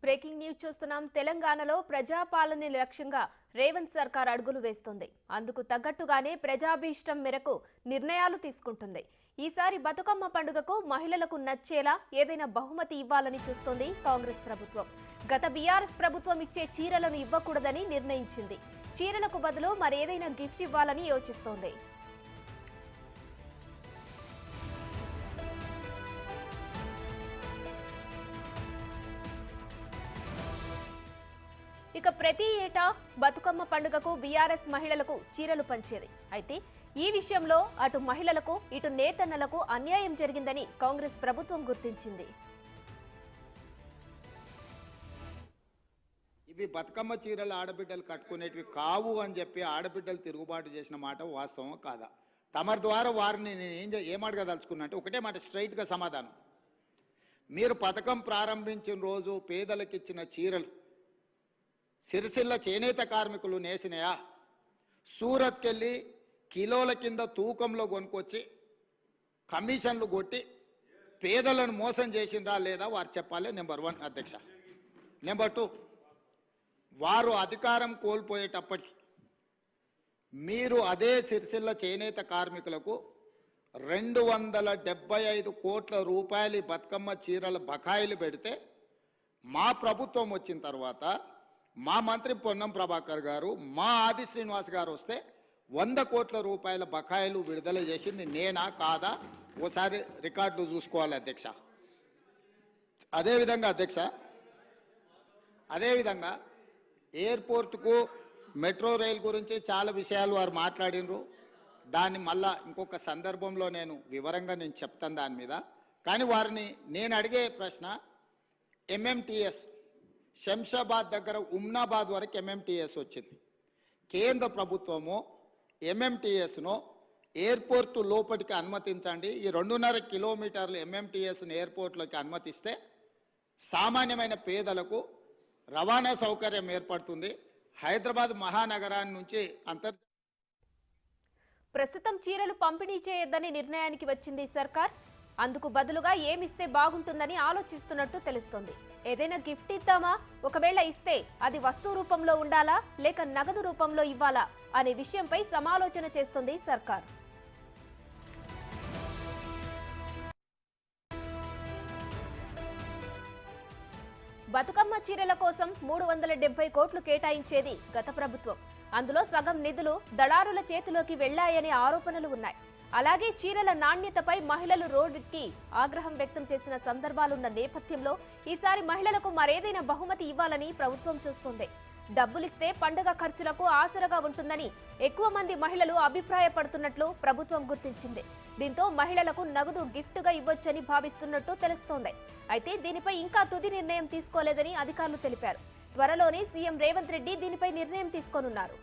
Breaking news చూస్తున్నాం. తెలంగాణలో ప్రజాపాలన లక్ష్యంగా రేవంత్ సర్కార్ అడుగులు వేస్తుంది. అందుకు తగ్గట్టుగానే ప్రజాభీష్టం మేరకు నిర్ణయాలు తీసుకుంటుంది. ఈసారి బతుకమ్మ పండుగకు మహిళలకు నచ్చేలా ఏదైనా బహుమతి ఇవ్వాలని చూస్తోంది కాంగ్రెస్ ప్రభుత్వం. గత బీఆర్ఎస్ ప్రభుత్వం ఇచ్చే చీరలను ఇవ్వకూడదని నిర్ణయించింది. చీరలకు బదులు మరేదైనా గిఫ్ట్ ఇవ్వాలని యోచిస్తోంది. ఇక ప్రతి ఏటా బతుకమ్మ పండుగకు బీఆర్ఎస్ మహిళలకు చీరలు పంచేది. అయితే ఈ విషయంలో అటు మహిళలకు ఇటు నేతన్నలకు అన్యాయం జరిగిందని కాంగ్రెస్ ప్రభుత్వం గుర్తించింది. ఇవి బతుకమ్మ చీరలు ఆడబిడ్డలు కట్టుకునేటివి కావు అని చెప్పి ఆడబిడ్డలు తిరుగుబాటు చేసిన మాట వాస్తవం కాదా? తమరి ద్వారా వారిని నేను ఏమడగదలుచుకున్నా అంటే ఒకటే మాట, స్ట్రైట్గా సమాధానం. మీరు పథకం ప్రారంభించిన రోజు పేదలకు ఇచ్చిన చీరలు సిరిసిల్ల చేనేత కార్మికులు నేసినాయా? సూరత్కి వెళ్ళి కిలోల కింద తూకంలో కొనుక్కొచ్చి కమిషన్లు కొట్టి పేదలను మోసం చేసిందా లేదా వారు చెప్పాలి. నెంబర్ 1 అధ్యక్ష. నెంబర్ 2, వారు అధికారం కోల్పోయేటప్పటికి మీరు అదే సిరిసిల్ల చేనేత కార్మికులకు 275 కోట్ల రూపాయలు బతుకమ్మ చీరల బకాయిలు పెడితే మా ప్రభుత్వం వచ్చిన తర్వాత మా మంత్రి పొన్నం ప్రభాకర్ గారు, మా ఆది శ్రీనివాస్ గారు వస్తే 100 కోట్ల రూపాయల బకాయిలు విడుదల చేసింది నేనా కాదా? ఓసారి రికార్డులు చూసుకోవాలి అధ్యక్ష. అదేవిధంగా అధ్యక్ష, అదేవిధంగా ఎయిర్పోర్టుకు మెట్రో రైల్ గురించి చాలా విషయాలు వారు మాట్లాడినరు. దాన్ని మళ్ళా ఇంకొక సందర్భంలో నేను వివరంగా చెప్తాను దాని మీద. కానీ వారిని నేను అడిగే ప్రశ్న, ఎంఎంటీఎస్ శంషాబాద్ దగ్గర ఉమ్నాబాద్ వరకు ఎంఎంటీఎస్ వచ్చింది. కేంద్ర ప్రభుత్వము ఎంఎంటీఎస్ను ఎయిర్పోర్టు లోపలికి అనుమతించండి, ఈ 2.5 కిలోమీటర్లు ఎంఎంటీఎస్ను ఎయిర్పోర్ట్లోకి అనుమతిస్తే సామాన్యమైన పేదలకు రవాణా సౌకర్యం ఏర్పడుతుంది. హైదరాబాద్ మహానగరాన్ని నుంచి ప్రస్తుతం చీరలు పంపిణీ చేయొద్దని నిర్ణయానికి వచ్చింది సర్కార్. అందుకు బదులుగా ఏమిస్తే బాగుంటుందని ఆలోచిస్తున్నట్టు తెలుస్తోంది. ఏదైనా గిఫ్ట్ ఇద్దామా? ఒకవేళ ఇస్తే అది వస్తువు రూపంలో ఉండాలా లేక నగదు రూపంలో ఇవ్వాలా అనే విషయంపై సమాలోచన చేస్తుంది సర్కార్. బతుకమ్మ చీరల కోసం 370 కోట్లు కేటాయించేది గత ప్రభుత్వం. అందులో సగం నిధులు దళారుల చేతిలోకి వెళ్లాయనే ఆరోపణలు ఉన్నాయి. అలాగే చీరల నాణ్యతపై మహిళలు రోడ్డుకి ఆగ్రహం వ్యక్తం చేసిన సందర్భాలున్న నేపథ్యంలో ఈసారి మహిళలకు మరేదైనా బహుమతి ఇవ్వాలని ప్రభుత్వం చూస్తోంది. డబ్బులిస్తే పండుగ ఖర్చులకు ఆసరగా ఉంటుందని ఎక్కువ మంది మహిళలు అభిప్రాయపడుతున్నట్లు ప్రభుత్వం గుర్తించింది. దీంతో మహిళలకు నగదు గిఫ్ట్గా ఇవ్వొచ్చని భావిస్తున్నట్టు తెలుస్తోంది. అయితే దీనిపై ఇంకా తుది నిర్ణయం తీసుకోలేదని అధికారులు తెలిపారు. త్వరలోనే సీఎం రేవంత్ రెడ్డి దీనిపై నిర్ణయం తీసుకోనున్నారు.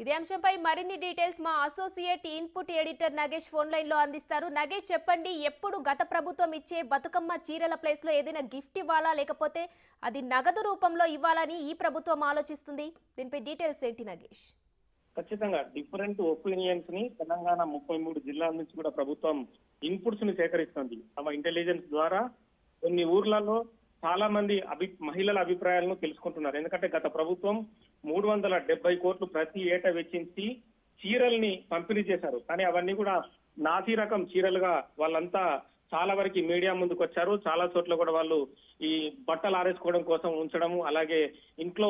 ఇదే అంశంపై మరిన్ని డీటెయిల్స్ మా associate input editor Nagesh phone line లో అందిస్తారు. నగేష్, చెప్పండి, ఎప్పుడు గత ప్రభుత్వం ఇచ్చే బతుకమ్మ చీరల ప్లేస్ లో ఏదైనా గిఫ్ట్ ఇవ్వాలా లేకపోతే అది నగదు రూపంలో ఇవ్వాలని ఈ ప్రభుత్వం ఆలోచిస్తుంది? దీనిపై డీటెయిల్స్ ఏంటి నగేష్? ఖచ్చితంగా డిఫరెంట్ ఒపీనియన్స్ ని తెలంగాణ 33 జిల్లాల నుంచి కూడా ప్రభుత్వం ఇన్పుట్స్ ని సేకరిస్తుంది. తమ ఇంటెలిజెన్స్ ద్వారా కొన్ని ఊర్లలో చాలా మంది మహిళల అభిప్రాయాలను తెలుసుకుంటున్నారు. ఎందుకంటే గత ప్రభుత్వం 370 కోట్లు ప్రతి ఏటా వెచ్చించి చీరల్ని పంపిణీ చేశారు. కానీ అవన్నీ కూడా నాసి రకం చీరలుగా వాళ్ళంతా చాలా వరకు మీడియా ముందుకు వచ్చారు. చాలా చోట్ల కూడా వాళ్ళు ఈ బట్టలు ఆరేసుకోవడం కోసం ఉంచడం, అలాగే ఇంట్లో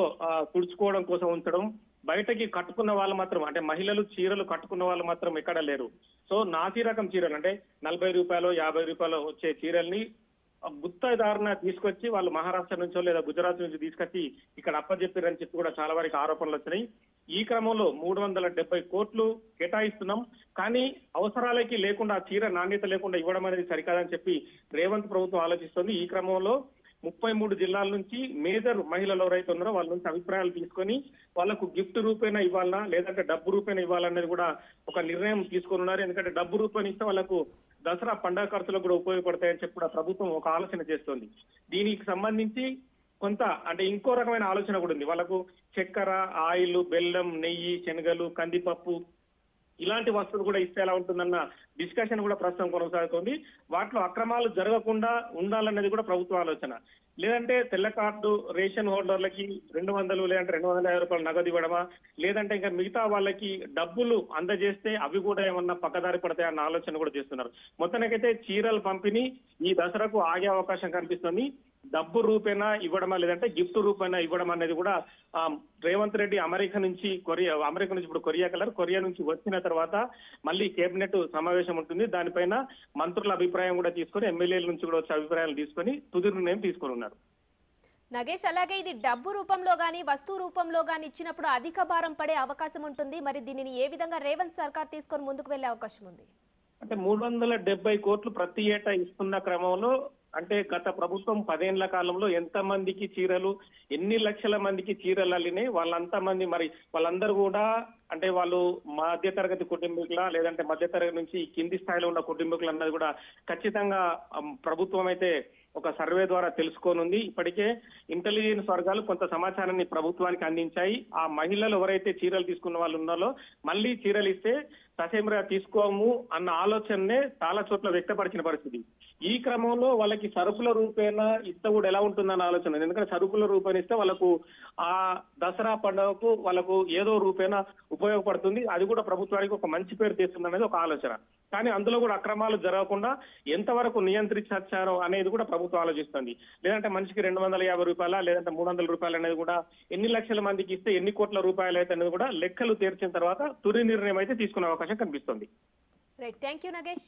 తుడుచుకోవడం కోసం ఉంచడం, బయటకి కట్టుకున్న వాళ్ళు మాత్రం అంటే మహిళలు చీరలు కట్టుకున్న వాళ్ళు మాత్రం ఎక్కడ లేరు. సో నాసి రకం చీరలు అంటే 40 రూపాయలు 50 రూపాయలు వచ్చే చీరల్ని గుత్తదారున తీసుకొచ్చి వాళ్ళు మహారాష్ట్ర నుంచో లేదా గుజరాత్ నుంచి తీసుకొచ్చి ఇక్కడ అప్పచెప్పారని చెప్పి కూడా చాలా వరకు ఆరోపణలు వచ్చినాయి. ఈ క్రమంలో 370 కోట్లు కేటాయిస్తున్నాం, కానీ అవసరాలకి లేకుండా చీర నాణ్యత లేకుండా ఇవ్వడం అనేది సరికాదని చెప్పి రేవంత్ ప్రభుత్వం ఆలోచిస్తుంది. ఈ క్రమంలో 33 జిల్లాల నుంచి మేజర్ మహిళలు ఎవరైతే ఉన్నారో వాళ్ళ నుంచి అభిప్రాయాలు తీసుకొని వాళ్ళకు గిఫ్ట్ రూపేణ ఇవ్వాలన్నా లేదంటే డబ్బు రూపేణ ఇవ్వాలనేది కూడా ఒక నిర్ణయం తీసుకొని ఉన్నారు. ఎందుకంటే డబ్బు రూపేణ ఇస్తే వాళ్ళకు దసరా పండుగ ఖర్చులకు కూడా ఉపయోగపడతాయని చెప్పి కూడా ప్రభుత్వం ఒక ఆలోచన చేస్తోంది. దీనికి సంబంధించి కొంత అంటే ఇంకో రకమైన ఆలోచన కూడా ఉంది. వాళ్ళకు చక్కెర, ఆయిల్, బెల్లం, నెయ్యి, శనగలు, కందిపప్పు ఇలాంటి వస్తువులు కూడా ఇస్తే ఎలా ఉంటుందన్న డిస్కషన్ కూడా ప్రస్తుతం కొనసాగుతోంది. వాటిలో అక్రమాలు జరగకుండా ఉండాలన్నది కూడా ప్రభుత్వ ఆలోచన. లేదంటే తెల్ల కార్డు రేషన్ హోల్డర్లకి 200 లేదంటే 250 రూపాయలు నగదు ఇవ్వడమా, లేదంటే ఇంకా మిగతా వాళ్ళకి డబ్బులు అందజేస్తే అవి కూడా ఏమన్నా పక్కదారి పడతాయన్న ఆలోచన కూడా చేస్తున్నారు. మొత్తానికైతే చీరల పంపిణీ ఈ దసరాకు ఆగే అవకాశం కనిపిస్తుంది. డబ్బు రూపేణా ఇవ్వడమా లేదంటే గిఫ్ట్ రూపేణా ఇవ్వడం అనేది కూడా రేవంత్ రెడ్డి అమెరికా నుంచి ఇప్పుడు కొరియా నుంచి వచ్చిన తర్వాత మళ్ళీ కేబినెట్ సమావేశం ఉంటుంది. దానిపైన మంత్రుల అభిప్రాయం కూడా తీసుకొని ఎమ్మెల్యేల నుంచి కూడా వచ్చే అభిప్రాయాలు తీసుకొని తుది నిర్ణయం తీసుకొని ఉన్నారు. నగేష్, అలాగే ఇది డబ్బు రూపంలో గానీ వస్తువు రూపంలో గానీ ఇచ్చినప్పుడు అధిక భారం పడే అవకాశం ఉంటుంది. మరి దీనిని ఏ విధంగా రేవంత్ సర్కార్ తీసుకొని ముందుకు వెళ్లే అవకాశం ఉంది? అంటే 370 కోట్లు ప్రతి ఏటా ఇస్తున్న క్రమంలో అంటే గత ప్రభుత్వం 10 ఏళ్ల కాలంలో ఎంత మందికి చీరలు, ఎన్ని లక్షల మందికి చీరలు అల్లినాయి, వాళ్ళందరూ కూడా అంటే వాళ్ళు మధ్యతరగతి కుటుంబీకుల లేదంటే మధ్యతరగతి నుంచి కింది స్థాయిలో ఉన్న కుటుంబీకులు అన్నది కూడా ఖచ్చితంగా ప్రభుత్వం అయితే ఒక సర్వే ద్వారా తెలుసుకోనుంది. ఇప్పటికే ఇంటెలిజెన్స్ వర్గాలు కొంత సమాచారాన్ని ప్రభుత్వానికి అందించాయి. ఆ మహిళలు ఎవరైతే చీరలు తీసుకున్న వాళ్ళు ఉన్నారో మళ్ళీ చీరలు ఇస్తే ససేమిరా తీసుకోము అన్న ఆలోచననే చాలా చోట్ల వ్యక్తపరిచిన పరిస్థితి. ఈ క్రమంలో వాళ్ళకి సరుకుల రూపేణా ఇస్తే కూడా ఎలా ఉంటుందన్న ఆలోచన. ఎందుకంటే సరుకుల రూపేణ ఇస్తే వాళ్ళకు ఆ దసరా పండుగకు వాళ్ళకు ఏదో రూపేణా ఉపయోగపడుతుంది. అది కూడా ప్రభుత్వానికి ఒక మంచి పేరు తెస్తుంది అనేది ఒక ఆలోచన. కానీ అందులో కూడా అక్రమాలు జరగకుండా ఎంతవరకు నియంత్రించారో అనేది కూడా ప్రభుత్వం ఆలోచిస్తుంది. లేదంటే మనిషికి 250 రూపాయల లేదంటే 300 రూపాయలు అనేది కూడా ఎన్ని లక్షల మందికి ఇస్తే ఎన్ని కోట్ల రూపాయలు అయితే అనేది కూడా లెక్కలు తీర్చిన తర్వాత తుది నిర్ణయం అయితే తీసుకునే అవకాశం కనిపిస్తుంది. Right, thank you Nagesh.